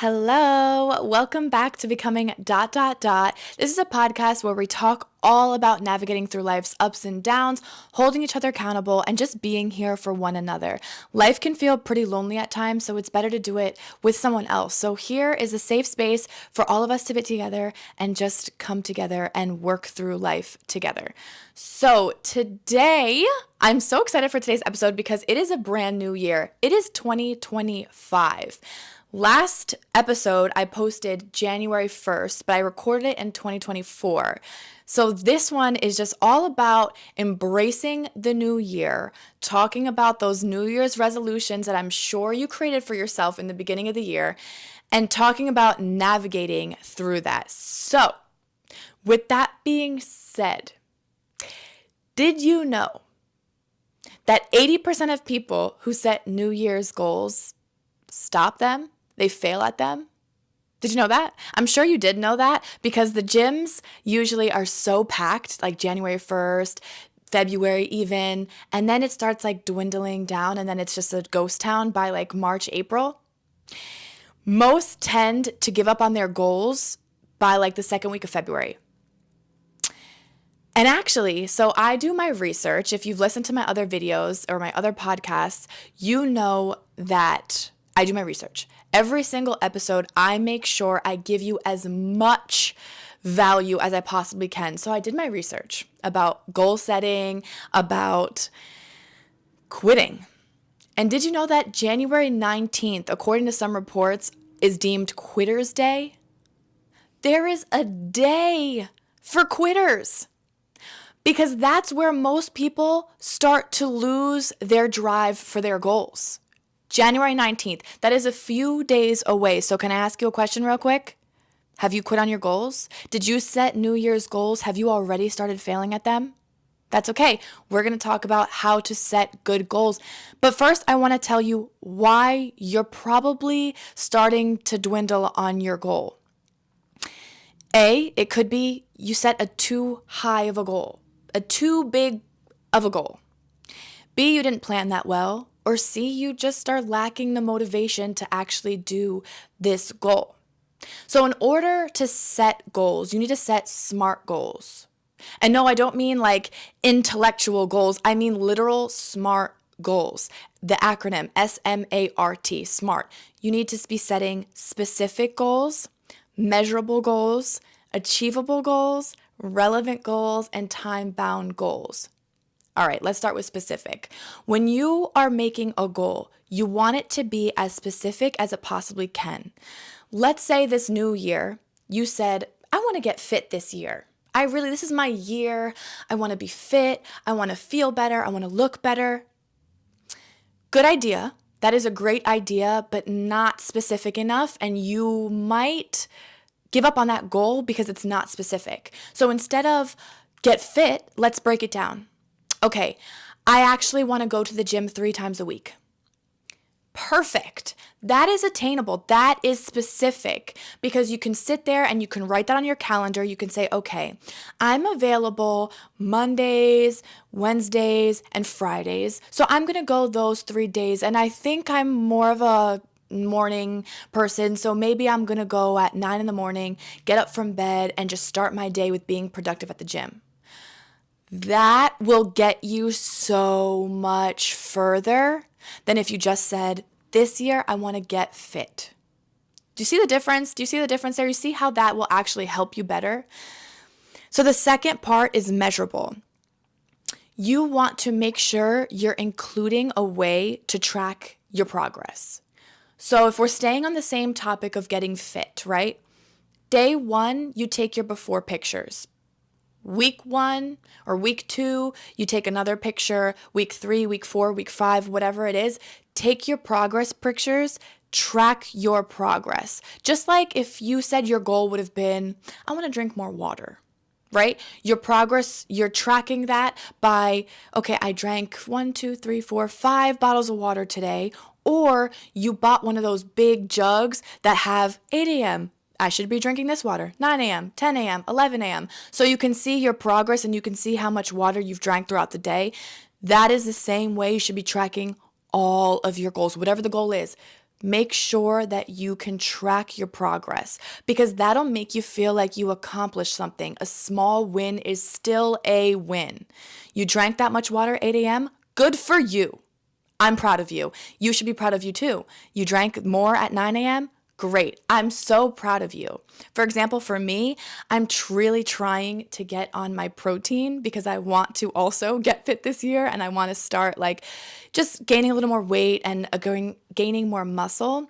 Hello, welcome back to Becoming ... This is a podcast where we talk all about navigating through life's ups and downs, holding each other accountable, and just being here for one another. Life can feel pretty lonely at times, so it's better to do it with someone else. So here is a safe space for all of us to be together and just come together and work through life together. So today, I'm so excited for today's episode because it is a brand new year. It is 2025. Last episode, I posted January 1st, but I recorded it in 2024. So this one is just all about embracing the new year, talking about those New Year's resolutions that I'm sure you created for yourself in the beginning of the year, and talking about navigating through that. So, with that being said, did you know that 80% of people who set New Year's goals stop them? They fail at them? Did you know that? I'm sure you did know that because the gyms usually are so packed, like January 1st, February even, and then it starts like dwindling down and then it's just a ghost town by like March, April. Most tend to give up on their goals by like the second week of February. And actually, so I do my research. If you've listened to my other videos or my other podcasts, you know that I do my research. Every single episode, I make sure I give you as much value as I possibly can. So I did my research about goal setting, about quitting. And did you know that January 19th, according to some reports, is deemed Quitter's Day? There is a day for quitters. Because that's where most people start to lose their drive for their goals. January 19th, that is a few days away. So can I ask you a question real quick? Have you quit on your goals? Did you set New Year's goals? Have you already started failing at them? That's okay. We're going to talk about how to set good goals. But first, I want to tell you why you're probably starting to dwindle on your goal. A, it could be you set a too high of a goal, a too big of a goal. B, you didn't plan that well. Or C, you just are lacking the motivation to actually do this goal. So in order to set goals, you need to set SMART goals. And no, I don't mean like intellectual goals. I mean literal SMART goals. The acronym SMART, SMART. You need to be setting specific goals, measurable goals, achievable goals, relevant goals, and time-bound goals. All right, let's start with specific. When you are making a goal, you want it to be as specific as it possibly can. Let's say this new year, you said, I want to get fit this year. This is my year. I want to be fit. I want to feel better. I want to look better. Good idea. That is a great idea, but not specific enough. And you might give up on that goal because it's not specific. So instead of get fit, let's break it down. Okay, I actually want to go to the gym 3 times a week. Perfect. That is attainable. That is specific because you can sit there and you can write that on your calendar. You can say, okay, I'm available Mondays, Wednesdays, and Fridays. So I'm going to go those 3 days. And I think I'm more of a morning person. So maybe I'm going to go at 9 in the morning, get up from bed, and just start my day with being productive at the gym. That will get you so much further than if you just said, this year I want to get fit. Do you see the difference? Do you see the difference there? You see how that will actually help you better? So the second part is measurable. You want to make sure you're including a way to track your progress. So if we're staying on the same topic of getting fit, right? Day 1, you take your before pictures. Week 1 or week 2, you take another picture. Week 3, week 4, week 5, whatever it is, take your progress pictures, track your progress. Just like if you said your goal would have been, I want to drink more water, right? Your progress, you're tracking that by, okay, I drank 1, 2, 3, 4, 5 bottles of water today, or you bought one of those big jugs that have 8 a.m., I should be drinking this water, 9 a.m., 10 a.m., 11 a.m. So you can see your progress and you can see how much water you've drank throughout the day. That is the same way you should be tracking all of your goals, whatever the goal is. Make sure that you can track your progress because that'll make you feel like you accomplished something. A small win is still a win. You drank that much water at 8 a.m.? Good for you. I'm proud of you. You should be proud of you too. You drank more at 9 a.m.? Great. I'm so proud of you. For example, for me, I'm really trying to get on my protein because I want to also get fit this year and I want to start like just gaining a little more weight and gaining more muscle.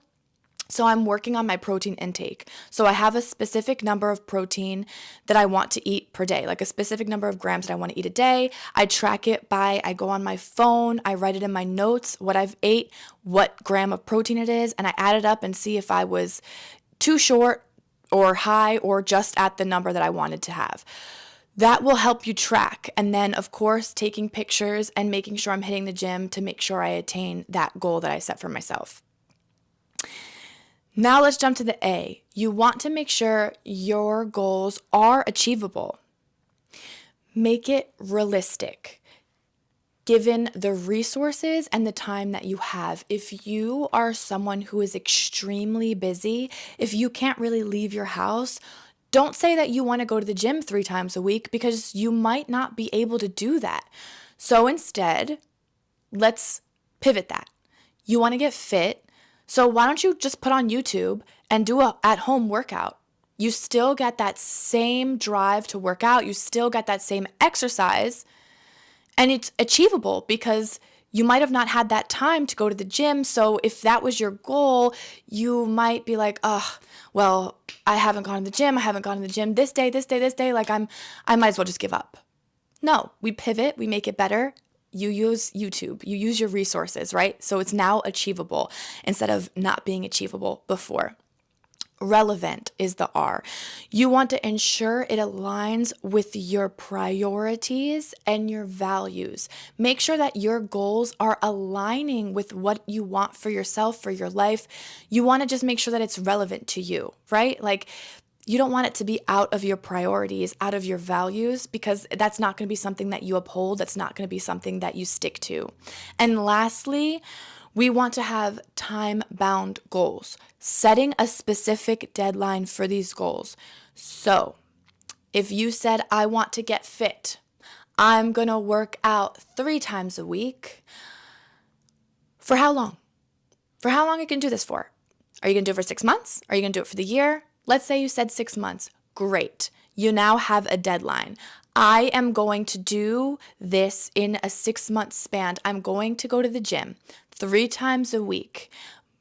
So I'm working on my protein intake. So I have a specific number of protein that I want to eat per day, like a specific number of grams that I want to eat a day. I track it I go on my phone, I write it in my notes, what I've ate, what gram of protein it is, and I add it up and see if I was too short or high or just at the number that I wanted to have. That will help you track. And then, of course, taking pictures and making sure I'm hitting the gym to make sure I attain that goal that I set for myself. Now let's jump to the A. You want to make sure your goals are achievable. Make it realistic, given the resources and the time that you have. If you are someone who is extremely busy, if you can't really leave your house, don't say that you want to go to the gym 3 times a week because you might not be able to do that. So instead, let's pivot that. You want to get fit. So why don't you just put on YouTube and do a at-home workout? You still get that same drive to work out. You still get that same exercise. And it's achievable because you might have not had that time to go to the gym. So if that was your goal, you might be like, oh, well, I haven't gone to the gym. I haven't gone to the gym this day. Like I might as well just give up. No, we pivot. We make it better. You use YouTube, you use your resources, right? So it's now achievable instead of not being achievable before. Relevant is the R. You want to ensure it aligns with your priorities and your values. Make sure that your goals are aligning with what you want for yourself, for your life. You want to just make sure that it's relevant to you, right? Like, you don't want it to be out of your priorities, out of your values, because that's not going to be something that you uphold. That's not going to be something that you stick to. And lastly, we want to have time-bound goals, setting a specific deadline for these goals. So if you said, I want to get fit, I'm going to work out 3 times a week. For how long? For how long are you going to do this for? Are you going to do it for 6 months? Are you going to do it for the year? Let's say you said 6 months. Great. You now have a deadline. I am going to do this in a 6-month span. I'm going to go to the gym 3 times a week,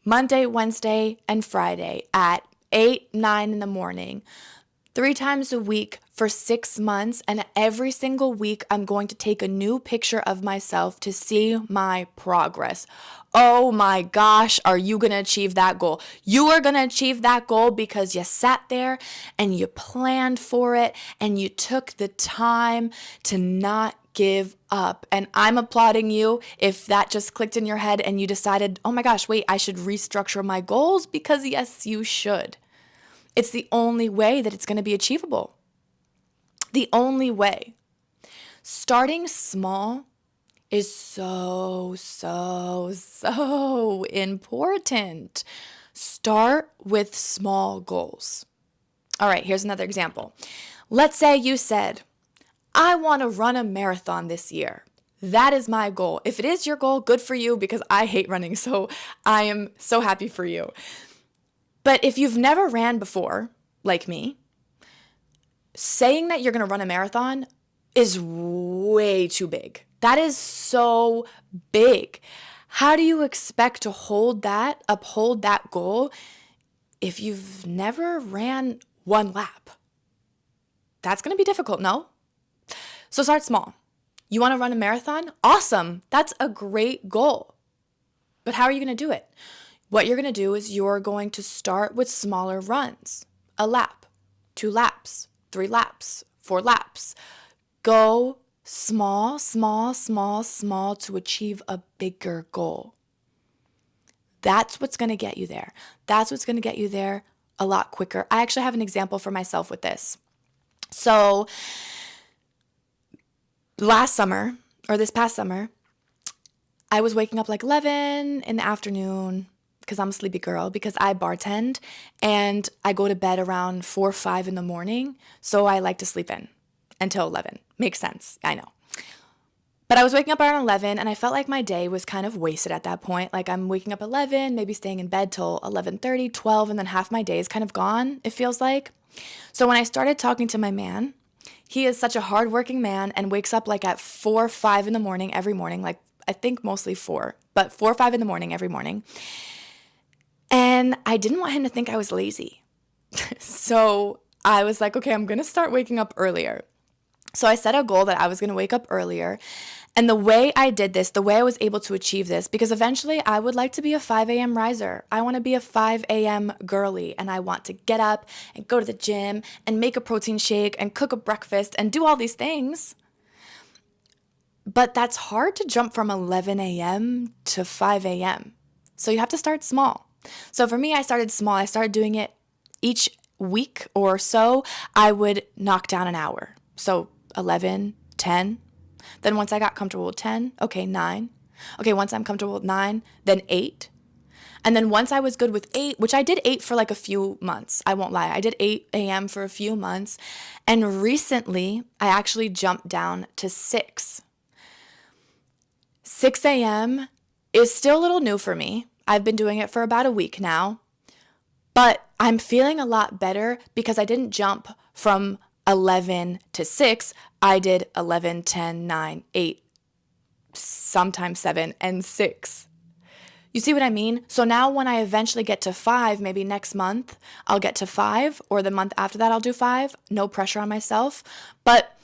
Monday, Wednesday, and Friday at 8, 9 in the morning. 3 times a week for 6 months, and every single week I'm going to take a new picture of myself to see my progress. Oh my gosh, are you going to achieve that goal? You are going to achieve that goal because you sat there and you planned for it and you took the time to not give up. And I'm applauding you if that just clicked in your head and you decided, oh my gosh, wait, I should restructure my goals, because yes, you should. It's the only way that it's going to be achievable. The only way. Starting small is so important. Start with small goals. All right, here's another example. Let's say you said, I want to run a marathon this year. That is my goal. If it is your goal, good for you, because I hate running, so I am so happy for you. But if you've never ran before, like me, saying that you're going to run a marathon is way too big. That is so big. How do you expect to uphold that goal if you've never ran 1 lap? That's going to be difficult, no? So start small. You want to run a marathon? Awesome. That's a great goal. But how are you going to do it? What you're going to do is you're going to start with smaller runs. A lap, 2 laps, 3 laps, 4 laps. Go small to achieve a bigger goal. That's what's going to get you there. That's what's going to get you there a lot quicker. I actually have an example for myself with this. So this past summer, I was waking up like 11 in the afternoon, because I'm a sleepy girl, because I bartend and I go to bed around 4 or 5 in the morning. So I like to sleep in until 11. Makes sense. I know. But I was waking up around 11 and I felt like my day was kind of wasted at that point. Like I'm waking up 11, maybe staying in bed till 11:30, 12, and then half my day is kind of gone, it feels like. So when I started talking to my man, he is such a hardworking man and wakes up like at 4 or 5 in the morning every morning, like I think mostly 4, but 4 or 5 in the morning every morning. And I didn't want him to think I was lazy. So I was like, okay, I'm going to start waking up earlier. So I set a goal that I was going to wake up earlier. And the way I did this, the way I was able to achieve this, because eventually I would like to be a 5 a.m. riser. I want to be a 5 a.m. girly, and I want to get up and go to the gym and make a protein shake and cook a breakfast and do all these things. But that's hard to jump from 11 a.m. to 5 a.m. So you have to start small. So for me, I started small. I started doing it each week or so. I would knock down an hour. So 11, 10. Then once I got comfortable with 10, okay, 9. Okay, once I'm comfortable with 9, then 8. And then once I was good with 8, which I did 8 for like a few months, I won't lie. I did 8 a.m. for a few months. And recently, I actually jumped down to 6. 6 a.m. is still a little new for me. I've been doing it for about a week now. But I'm feeling a lot better because I didn't jump from 11 to 6. I did 11, 10, 9, 8, sometimes 7, and 6. You see what I mean? So now when I eventually get to 5, maybe next month, I'll get to 5, or the month after that I'll do 5. No pressure on myself. But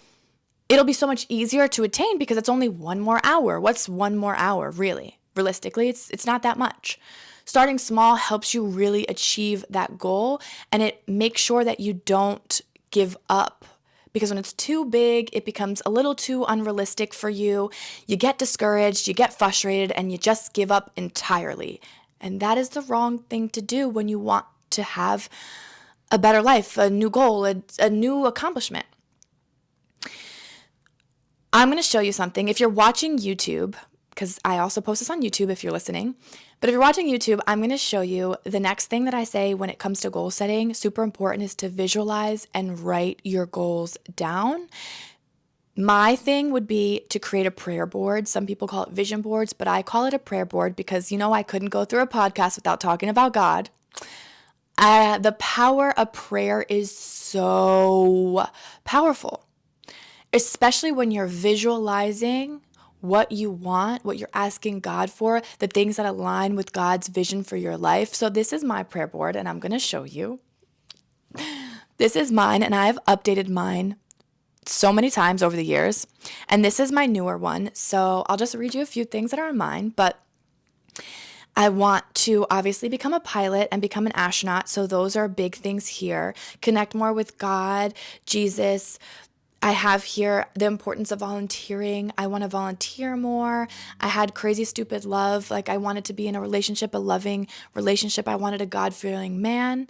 it'll be so much easier to attain because it's only 1 more hour. What's 1 more hour, really? Realistically, it's not that much. Starting small helps you really achieve that goal, and it makes sure that you don't give up. Because when it's too big, it becomes a little too unrealistic for you. You get discouraged, you get frustrated, and you just give up entirely. And that is the wrong thing to do when you want to have a better life, a new goal, a new accomplishment. I'm going to show you something. If you're watching YouTube, because I also post this on YouTube if you're listening, but if you're watching YouTube, I'm going to show you the next thing that I say when it comes to goal setting. Super important is to visualize and write your goals down. My thing would be to create a prayer board. Some people call it vision boards, but I call it a prayer board because, I couldn't go through a podcast without talking about God. The power of prayer is so powerful, especially when you're visualizing what you want, what you're asking God for, the things that align with God's vision for your life. So this is my prayer board, and I'm going to show you. This is mine, and I've updated mine so many times over the years. And this is my newer one. So I'll just read you a few things that are on mine, but I want to obviously become a pilot and become an astronaut. So those are big things here. Connect more with God, Jesus. I have here the importance of volunteering. I want to volunteer more. I had crazy, stupid love. Like I wanted to be in a relationship, a loving relationship. I wanted a God-fearing man.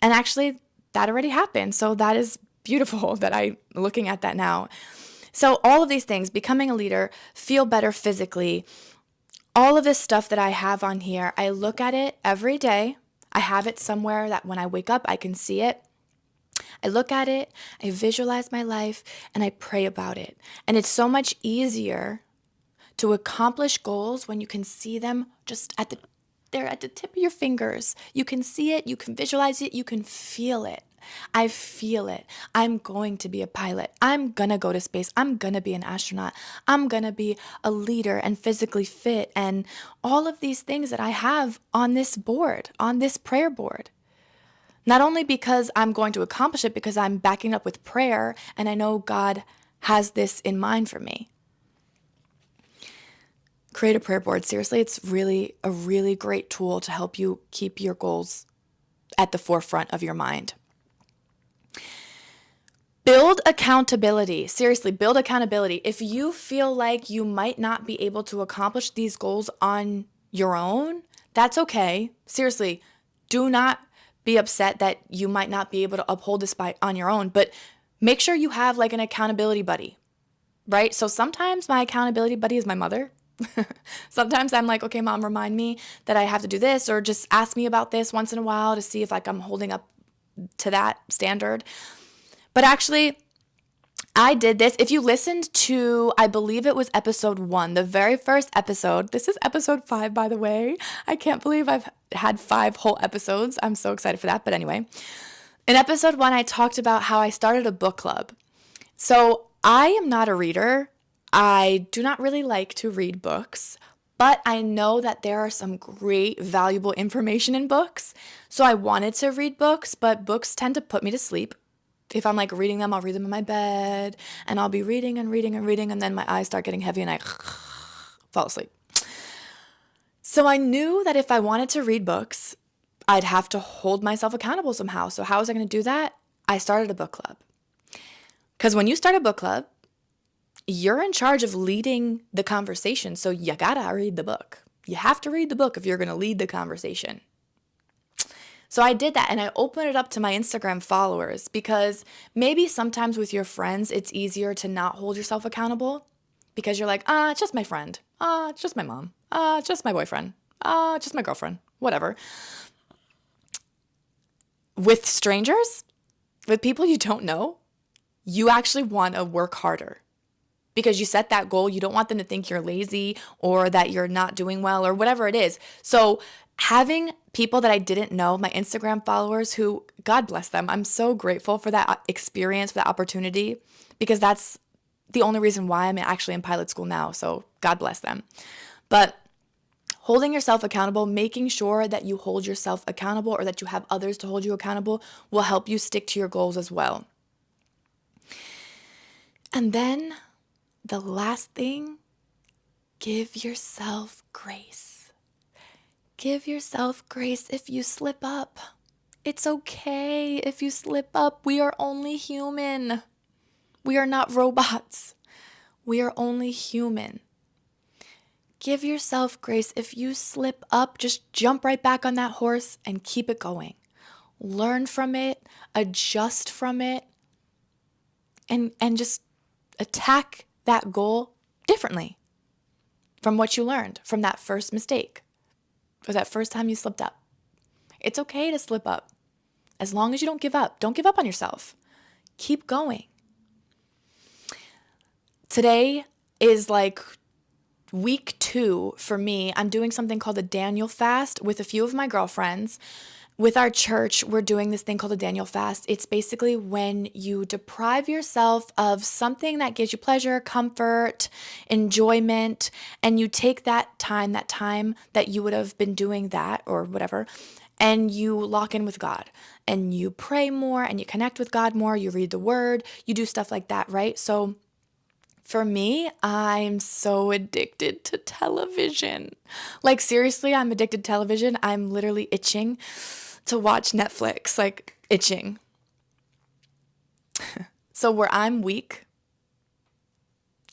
And actually that already happened. So that is beautiful that I'm looking at that now. So all of these things, becoming a leader, feel better physically, all of this stuff that I have on here, I look at it every day. I have it somewhere that when I wake up, I can see it. I look at it, I visualize my life, and I pray about it. And it's so much easier to accomplish goals when you can see them just they're at the tip of your fingers. You can see it, you can visualize it, you can feel it. I feel it. I'm going to be a pilot. I'm going to go to space. I'm going to be an astronaut. I'm going to be a leader and physically fit, and all of these things that I have on this board, on this prayer board. Not only because I'm going to accomplish it, because I'm backing up with prayer and I know God has this in mind for me. Create a prayer board. Seriously, it's really a really great tool to help you keep your goals at the forefront of your mind. Build accountability. Seriously, build accountability. If you feel like you might not be able to accomplish these goals on your own, that's okay. Seriously, do not be upset that you might not be able to uphold this on your own, but make sure you have like an accountability buddy, right? So sometimes my accountability buddy is my mother. Sometimes I'm like, okay, mom, remind me that I have to do this, or just ask me about this once in a while to see if like I'm holding up to that standard. But actually, I did this. If you listened to, I believe it was episode 1, the very first episode. This is episode 5, by the way. I can't believe I've had 5 whole episodes. I'm so excited for that. But anyway, in episode 1, I talked about how I started a book club. So I am not a reader. I do not really like to read books, but I know that there are some great, valuable information in books. So I wanted to read books, but books tend to put me to sleep. If I'm like reading them, I'll read them in my bed, and I'll be reading and reading and reading, and then my eyes start getting heavy and I fall asleep. So I knew that if I wanted to read books, I'd have to hold myself accountable somehow. So how was I going to do that? I started a book club. Because when you start a book club, you're in charge of leading the conversation. So you gotta read the book. You have to read the book if you're going to lead the conversation. So I did that, and I opened it up to my Instagram followers, because maybe sometimes with your friends, it's easier to not hold yourself accountable because you're like, it's just my friend. It's just my mom. It's just my boyfriend. It's just my girlfriend. Whatever. With strangers, with people you don't know, you actually want to work harder because you set that goal. You don't want them to think you're lazy or that you're not doing well or whatever it is. So having people that I didn't know, my Instagram followers, who, God bless them, I'm so grateful for that experience, for that opportunity, because that's the only reason why I'm actually in pilot school now. So God bless them. But holding yourself accountable, making sure that you hold yourself accountable or that you have others to hold you accountable, will help you stick to your goals as well. And then the last thing, give yourself grace. Give yourself grace if you slip up. It's okay if you slip up. We are only human. We are not robots. We are only human. Give yourself grace. If you slip up, just jump right back on that horse and keep it going. Learn from it, adjust from it, and just attack that goal differently from what you learned from that first mistake or that first time you slipped up. It's okay to slip up as long as you don't give up. Don't give up on yourself. Keep going. Today is like week 2 for me. I'm doing something called a Daniel fast with a few of my girlfriends. With our church, we're doing this thing called a Daniel fast. It's basically when you deprive yourself of something that gives you pleasure, comfort, enjoyment, and you take that time that you would have been doing that or whatever, and you lock in with God, and you pray more, and you connect with God more, you read the word, you do stuff like that, right? So for me, I'm so addicted to television. Like seriously, I'm addicted to television. I'm literally itching to watch Netflix, like itching. So where I'm weak,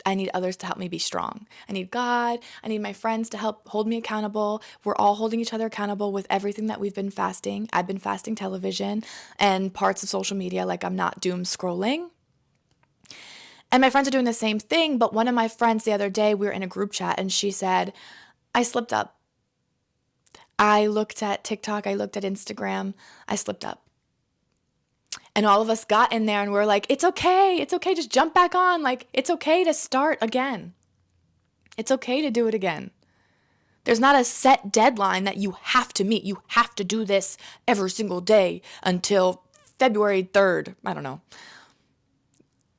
I need others to help me be strong. I need God. I need my friends to help hold me accountable. We're all holding each other accountable with everything that we've been fasting. I've been fasting television and parts of social media, like I'm not doom scrolling. And my friends are doing the same thing, but one of my friends the other day, we were in a group chat, and she said, I slipped up. I looked at TikTok, I looked at Instagram, I slipped up. And all of us got in there and we're like, it's okay, just jump back on. Like, it's okay to start again. It's okay to do it again. There's not a set deadline that you have to meet. You have to do this every single day until February 3rd. I don't know.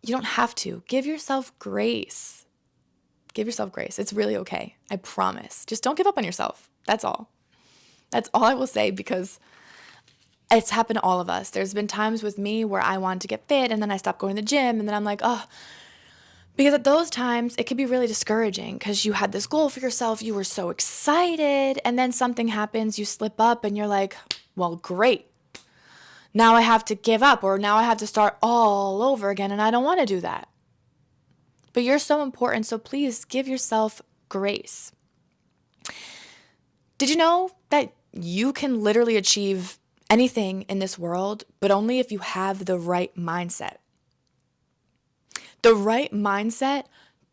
You don't have to. Give yourself grace. Give yourself grace. It's really okay. I promise. Just don't give up on yourself. That's all. That's all I will say, because it's happened to all of us. There's been times with me where I wanted to get fit and then I stopped going to the gym, and then I'm like, because at those times it could be really discouraging because you had this goal for yourself. You were so excited, and then something happens, you slip up and you're like, well, great. Now I have to give up, or now I have to start all over again, and I don't want to do that. But you're so important, so please give yourself grace. Did you know that you can literally achieve anything in this world, but only if you have the right mindset? The right mindset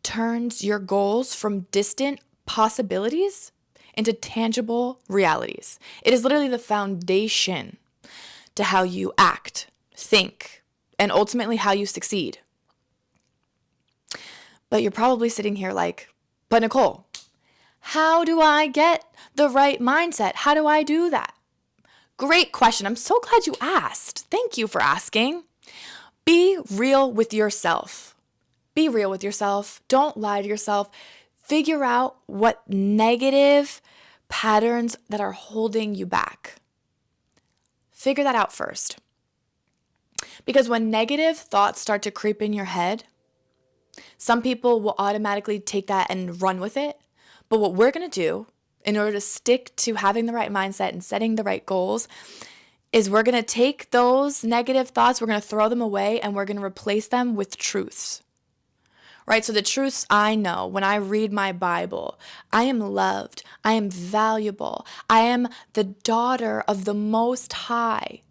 turns your goals from distant possibilities into tangible realities. It is literally the foundation to how you act, think, and ultimately how you succeed. But you're probably sitting here like, but Nicole, how do I get the right mindset? How do I do that? Great question. I'm so glad you asked. Thank you for asking. Be real with yourself. Be real with yourself. Don't lie to yourself. Figure out what negative patterns that are holding you back. Figure that out first. Because when negative thoughts start to creep in your head, some people will automatically take that and run with it. But what we're going to do in order to stick to having the right mindset and setting the right goals is we're going to take those negative thoughts, we're going to throw them away, and we're going to replace them with truths. Right? So the truths I know when I read my Bible, I am loved, I am valuable, I am the daughter of the Most High,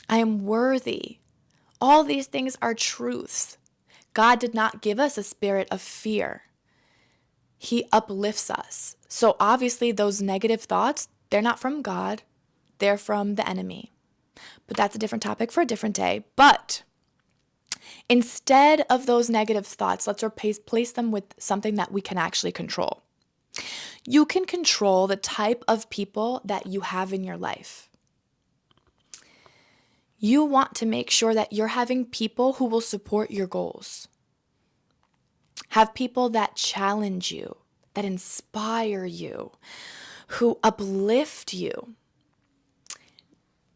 I am worthy. All these things are truths. God did not give us a spirit of fear. He uplifts us. So obviously those negative thoughts, they're not from God, they're from the enemy. But that's a different topic for a different day. But instead of those negative thoughts, let's replace them with something that we can actually control. You can control the type of people that you have in your life. You want to make sure that you're having people who will support your goals. Have people that challenge you, that inspire you, who uplift you.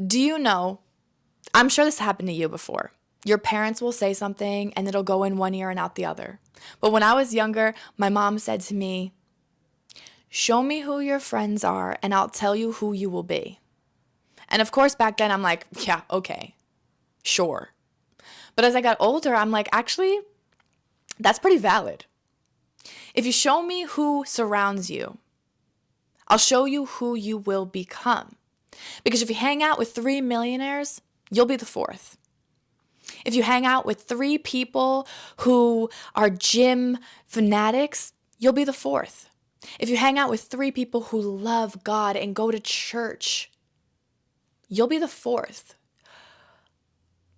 Do you know, I'm sure this happened to you before. Your parents will say something and it'll go in one ear and out the other. But when I was younger, my mom said to me, show me who your friends are and I'll tell you who you will be. And of course, back then I'm like, yeah, okay, sure. But as I got older, I'm like, actually, that's pretty valid. If you show me who surrounds you, I'll show you who you will become. Because if you hang out with 3 millionaires, you'll be the 4th. If you hang out with 3 people who are gym fanatics, you'll be the 4th. If you hang out with 3 people who love God and go to church, you'll be the 4th.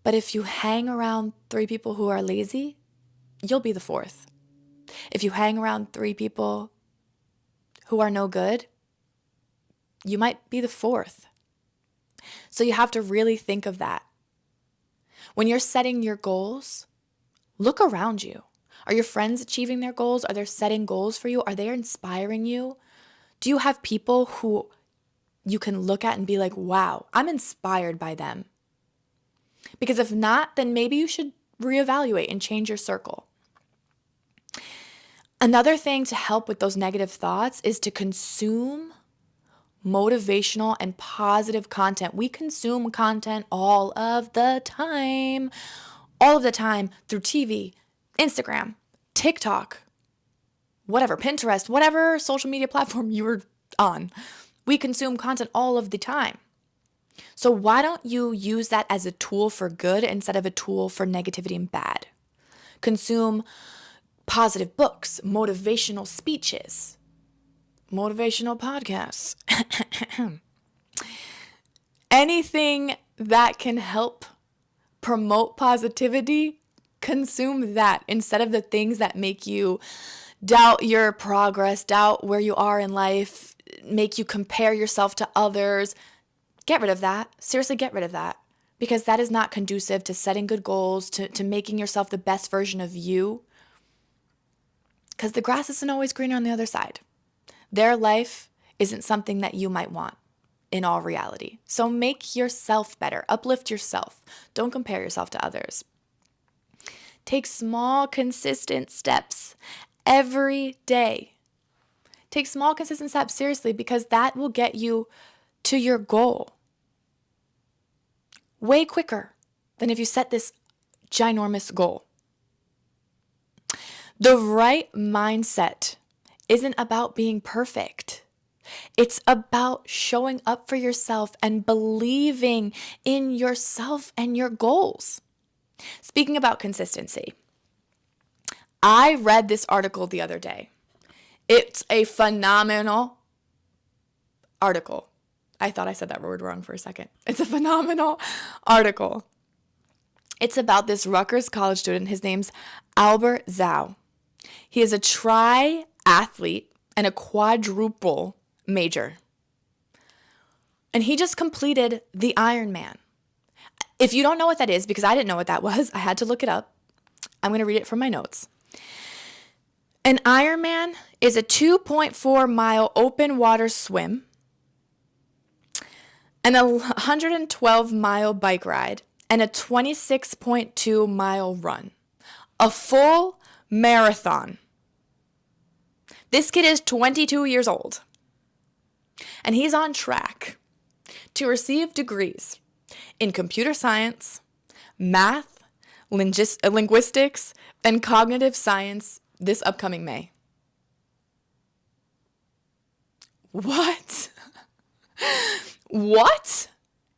But if you hang around 3 people who are lazy, you'll be the 4th. If you hang around 3 people who are no good, you might be the 4th. So you have to really think of that. When you're setting your goals, look around you. Are your friends achieving their goals? Are they setting goals for you? Are they inspiring you? Do you have people who you can look at and be like, wow, I'm inspired by them? Because if not, then maybe you should reevaluate and change your circle. Another thing to help with those negative thoughts is to consume motivational and positive content. We consume content all of the time through TV, Instagram, TikTok, whatever, Pinterest, whatever social media platform you're on. We consume content all of the time. So why don't you use that as a tool for good instead of a tool for negativity and bad? Consume positive books, motivational speeches, motivational podcasts, anything that can help promote positivity, consume that instead of the things that make you doubt your progress, doubt where you are in life, make you compare yourself to others. Get rid of that. Seriously, get rid of that. Because that is not conducive to setting good goals, to making yourself the best version of you. Because the grass isn't always greener on the other side. Their life isn't something that you might want in all reality. So make yourself better. Uplift yourself. Don't compare yourself to others. Take small, consistent steps every day. Take small, consistent steps seriously because that will get you to your goal way quicker than if you set this ginormous goal. The right mindset isn't about being perfect. It's about showing up for yourself and believing in yourself and your goals. Speaking about consistency, I read this article the other day. It's a phenomenal article. I thought I said that word wrong for a second. It's a phenomenal article. It's about this Rutgers college student. His name's Albert Zhao. He is a triathlete and a quadruple major. And he just completed the Ironman. If you don't know what that is, because I didn't know what that was, I had to look it up. I'm going to read it from my notes. An Ironman is a 2.4 mile open water swim, and a 112 mile bike ride, and a 26.2 mile run. A full marathon. This kid is 22 years old, and he's on track to receive degrees in computer science, math, linguistics, and cognitive science this upcoming May. What? What?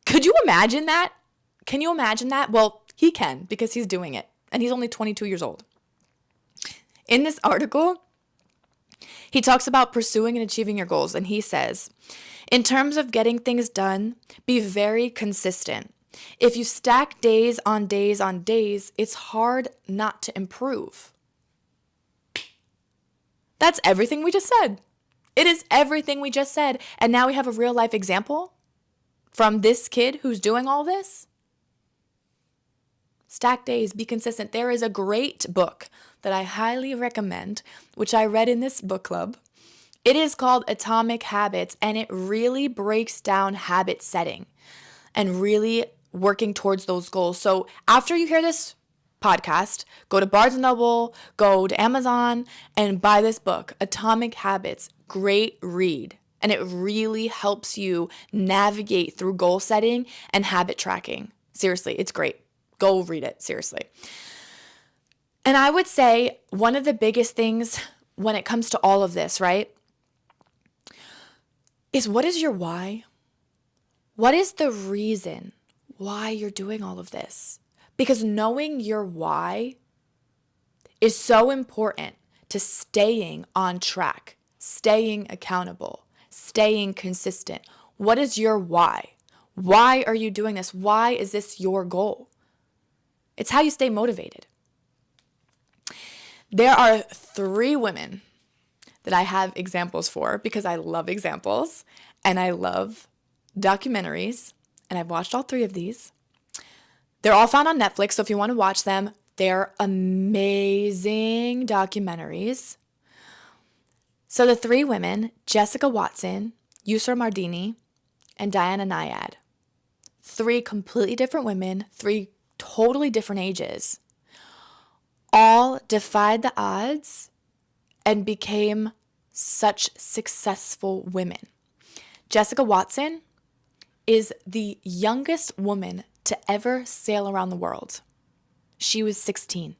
Could you imagine that? Can you imagine that? Well, he can, because he's doing it, and he's only 22 years old. In this article, he talks about pursuing and achieving your goals, and he says, in terms of getting things done, be very consistent. If you stack days on days on days, it's hard not to improve. That's everything we just said. It is everything we just said. And now we have a real life example from this kid who's doing all this. Stack days, be consistent. There is a great book that I highly recommend, which I read in this book club. It is called Atomic Habits, and it really breaks down habit setting and really working towards those goals. So after you hear this podcast, go to Barnes & Noble, go to Amazon, and buy this book, Atomic Habits. Great read. And it really helps you navigate through goal setting and habit tracking. Seriously, it's great. Go read it, seriously. And I would say one of the biggest things when it comes to all of this, right, is what is your why? What is the reason why you're doing all of this? Because knowing your why is so important to staying on track, staying accountable, staying consistent. What is your why? Why are you doing this? Why is this your goal? It's how you stay motivated. There are 3 women that I have examples for because I love examples and I love documentaries, and I've watched all 3 of these. They're all found on Netflix, so if you want to watch them, they're amazing documentaries. So the 3 women, Jessica Watson, Yusra Mardini, and Diana Nyad. 3 completely different women, 3 totally different ages, all defied the odds and became such successful women. Jessica Watson is the youngest woman to ever sail around the world. She was 16,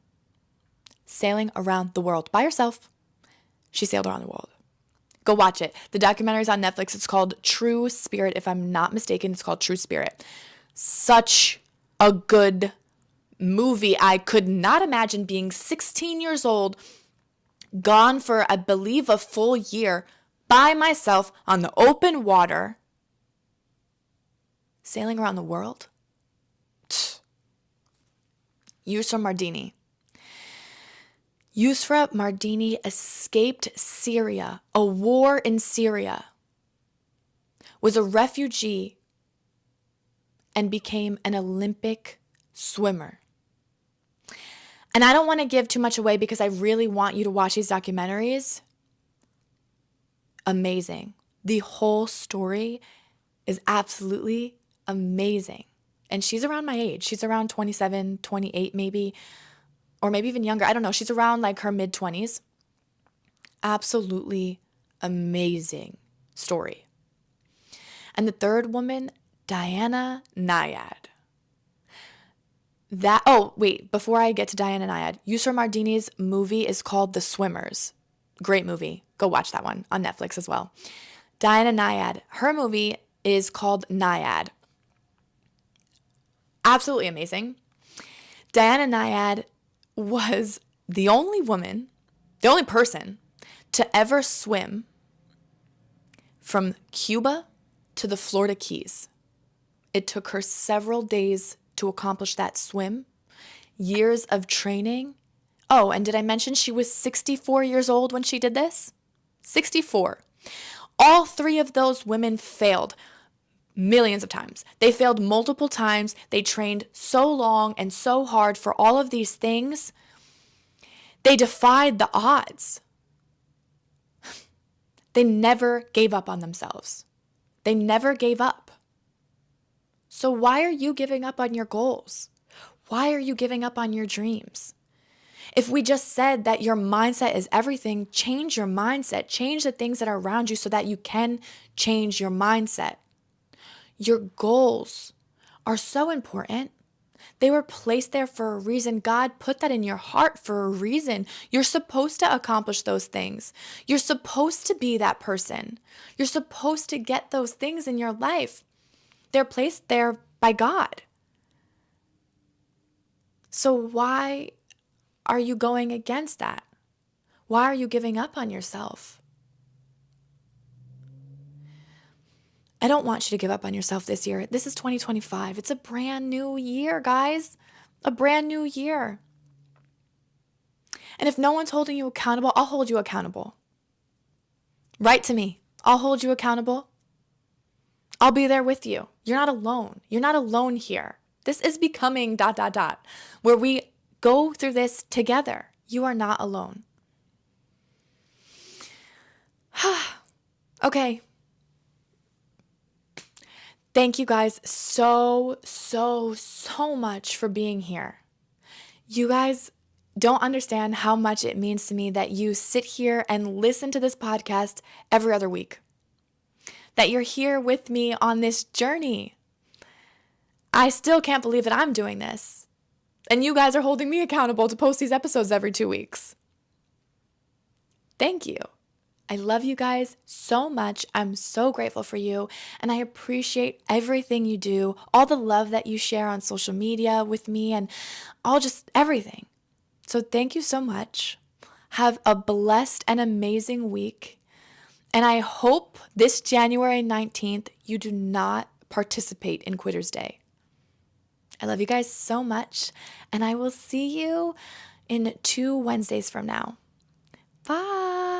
sailing around the world by herself. She sailed around the world. Go watch it. The documentary is on Netflix. It's called True Spirit. If I'm not mistaken, it's called True Spirit. Such a good movie. I could not imagine being 16 years old, gone for, I believe, a full year by myself on the open water, sailing around the world. Yusra Mardini. Yusra Mardini escaped Syria, a war in Syria, was a refugee, and became an Olympic swimmer. And I don't want to give too much away because I really want you to watch these documentaries. Amazing. The whole story is absolutely amazing. And she's around my age. She's around 27, 28 maybe, or maybe even younger. I don't know. She's around like her mid-20s. Absolutely amazing story. And the 3rd woman, Diana Nyad. Before I get to Diana Nyad, Yusra Mardini's movie is called The Swimmers. Great movie. Go watch that one on Netflix as well. Diana Nyad, her movie is called Nyad. Absolutely amazing. Diana Nyad was the only person to ever swim from Cuba to the Florida Keys. It took her several days to accomplish that swim, years of training. Oh, and did I mention she was 64 years old when she did this? 64. All three of those women failed millions of times. They failed multiple times. They trained so long and so hard for all of these things. They defied the odds. They never gave up on themselves. They never gave up. So why are you giving up on your goals? Why are you giving up on your dreams? If we just said that your mindset is everything, change your mindset. Change the things that are around you so that you can change your mindset. Your goals are so important. They were placed there for a reason. God put that in your heart for a reason. You're supposed to accomplish those things. You're supposed to be that person. You're supposed to get those things in your life. They're placed there by God. So why are you going against that? Why are you giving up on yourself? I don't want you to give up on yourself this year. This is 2025. It's a brand new year, guys. A brand new year. And if no one's holding you accountable, I'll hold you accountable. Write to me. I'll hold you accountable. I'll be there with you. You're not alone. You're not alone here. This is becoming ... where we go through this together. You are not alone. Okay. Thank you guys so much for being here. You guys don't understand how much it means to me that you sit here and listen to this podcast every other week. That you're here with me on this journey. I still can't believe that I'm doing this. And you guys are holding me accountable to post these episodes every 2 weeks. Thank you. I love you guys so much. I'm so grateful for you. And I appreciate everything you do, all the love that you share on social media with me, and all just everything. So thank you so much. Have a blessed and amazing week. And I hope this January 19th, you do not participate in Quitter's Day. I love you guys so much, and I will see you in 2 Wednesdays from now. Bye.